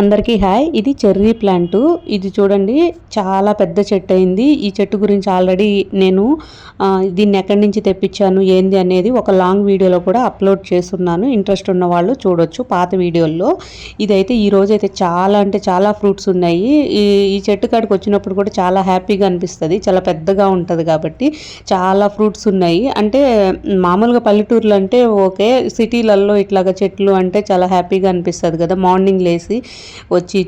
అందరికీ హాయ్. ఇది cherry plant. ఇది చూడండి చాలా పెద్ద చెట్టు అయింది. ఈ చెట్టు గురించి ఆల్రెడీ నేను దీన్ని ఎక్కడి నుంచి తెప్పించాను ఏంది అనేది ఒక లాంగ్ వీడియోలో కూడా అప్లోడ్ చేస్తున్నాను. ఇంట్రెస్ట్ ఉన్న వాళ్ళు చూడొచ్చు పాత వీడియోల్లో. ఇదైతే ఈ రోజు అయితే చాలా అంటే చాలా ఫ్రూట్స్ ఉన్నాయి. ఈ చెట్టు కాడికి వచ్చినప్పుడు కూడా చాలా హ్యాపీగా అనిపిస్తుంది. చాలా పెద్దగా ఉంటుంది కాబట్టి చాలా ఫ్రూట్స్ ఉన్నాయి. అంటే మామూలుగా పల్లెటూర్లు అంటే ఓకే, సిటీలలో ఇట్లాగా చెట్లు అంటే చాలా హ్యాపీగా అనిపిస్తుంది కదా. మార్నింగ్ లేసి వచ్చి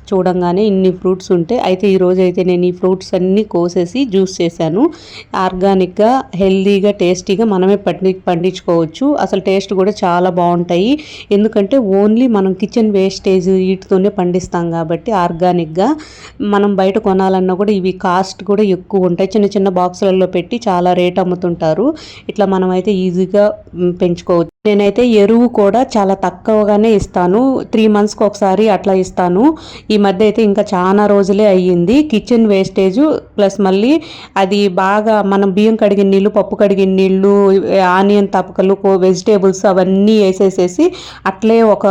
చూడంగానే ఇన్ని ఫ్రూట్స్ ఉంటాయి. అయితే ఈరోజు అయితే నేను ఈ ఫ్రూట్స్ అన్నీ కోసేసి జ్యూస్ చేశాను. ఆర్గానిక్గా, హెల్దీగా, టేస్టీగా మనమే పండించుకోవచ్చు. అసలు టేస్ట్ కూడా చాలా బాగుంటాయి. ఎందుకంటే ఓన్లీ మనం కిచెన్ వేస్టేజ్ వీటితోనే పండిస్తాం కాబట్టి ఆర్గానిక్గా. మనం బయట కొనాలన్నా కూడా ఇవి కాస్ట్ కూడా ఎక్కువ ఉంటాయి. చిన్న చిన్న బాక్సులలో పెట్టి చాలా రేట్ అమ్ముతుంటారు. ఇట్లా మనం అయితే ఈజీగా పెంచుకోవచ్చు. నేనైతే ఎరువు కూడా చాలా తక్కువగానే ఇస్తాను. 3 monthsకి ఒకసారి అట్లా ఇస్తాను. ఈ మధ్య అయితే ఇంకా చాలా రోజులే అయ్యింది. కిచెన్ వేస్టేజ్ ప్లస్ మళ్ళీ అది బాగా మనం బియ్యం కడిగిన నీళ్ళు, పప్పు కడిగిన నీళ్ళు, ఆనియన్ తపకలు, వెజిటేబుల్స్ అవన్నీ వేసేసేసి అట్లే ఒక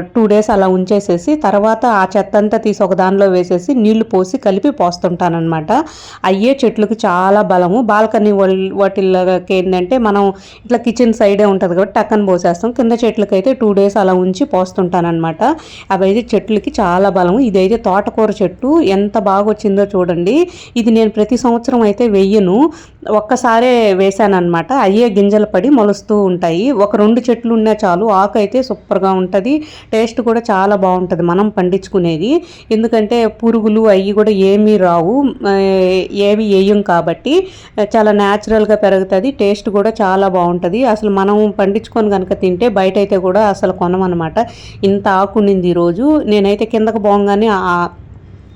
2 days అలా ఉంచేసేసి తర్వాత ఆ చెత్త అంతా తీసి ఒక దానిలో వేసేసి నీళ్లు పోసి కలిపి పోస్తుంటానమాట. అయ్యే చెట్లకు చాలా బలము. బాల్కనీ వాటికి ఏంటంటే మనం ఇట్లా కిచెన్ సైడే ఉంటుంది కాబట్టి టక్కన పోసేస్తాం. కింద చెట్లకైతే 2 days అలా ఉంచి పోస్తుంటానమాట. అవైతే చెట్లకి చాలా బలము. ఇదైతే తోటకూర చెట్టు ఎంత బాగా వచ్చిందో చూడండి. ఇది నేను ప్రతి సంవత్సరం అయితే వెయ్యను, ఒక్కసారే వేసానమాట. అయ్యే గింజలు పడి మొలుస్తూ ఉంటాయి. ఒక 2 చెట్లు ఉన్నా చాలు. ఆకు అయితే సూపర్గా ఉంటుంది. టేస్ట్ కూడా చాలా బాగుంటుంది మనం పండించుకునేది. ఎందుకంటే పురుగులు అవి కూడా ఏమీ రావు, ఏవి వేయం కాబట్టి చాలా న్యాచురల్గా పెరుగుతుంది. టేస్ట్ కూడా చాలా బాగుంటుంది. అసలు మనం పండించుకొని కనుక తింటే బయట అయితే కూడా అసలు కొనమన్నమాట. ఇంత ఆకునింది ఈరోజు. నేనైతే కిందకు పోగానే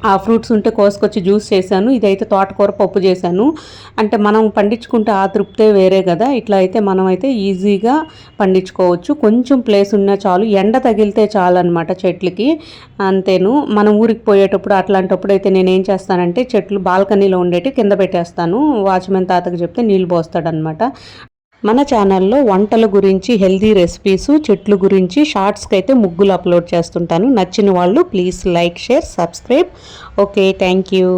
ఆ ఫ్రూట్స్ ఉంటే కోసుకొచ్చి జ్యూస్ చేశాను. ఇదైతే తోటకూర పప్పు చేశాను. అంటే మనం పండించుకుంటే ఆ తృప్తే వేరే కదా. ఇట్లా అయితే మనం అయితే ఈజీగా పండించుకోవచ్చు. కొంచెం ప్లేస్ ఉన్నా చాలు, ఎండ తగిలితే చాలు అనమాట చెట్లకి. అంతేను. మనం ఊరికి పోయేటప్పుడు అట్లాంటప్పుడు అయితే నేను ఏం చేస్తానంటే చెట్లు బాల్కనీలో ఉండేటి కింద పెట్టేస్తాను. వాచ్మెన్ తాతకు చెప్తే నీళ్ళు పోస్తాడనమాట. మన ఛానల్లో వంటల గురించి, హెల్దీ రెసిపీస్, చెట్లు గురించి షార్ట్స్కి అయితే ముగ్గులు అప్లోడ్ చేస్తుంటాను. నచ్చిన వాళ్ళు please like, share, subscribe. Okay, thank you.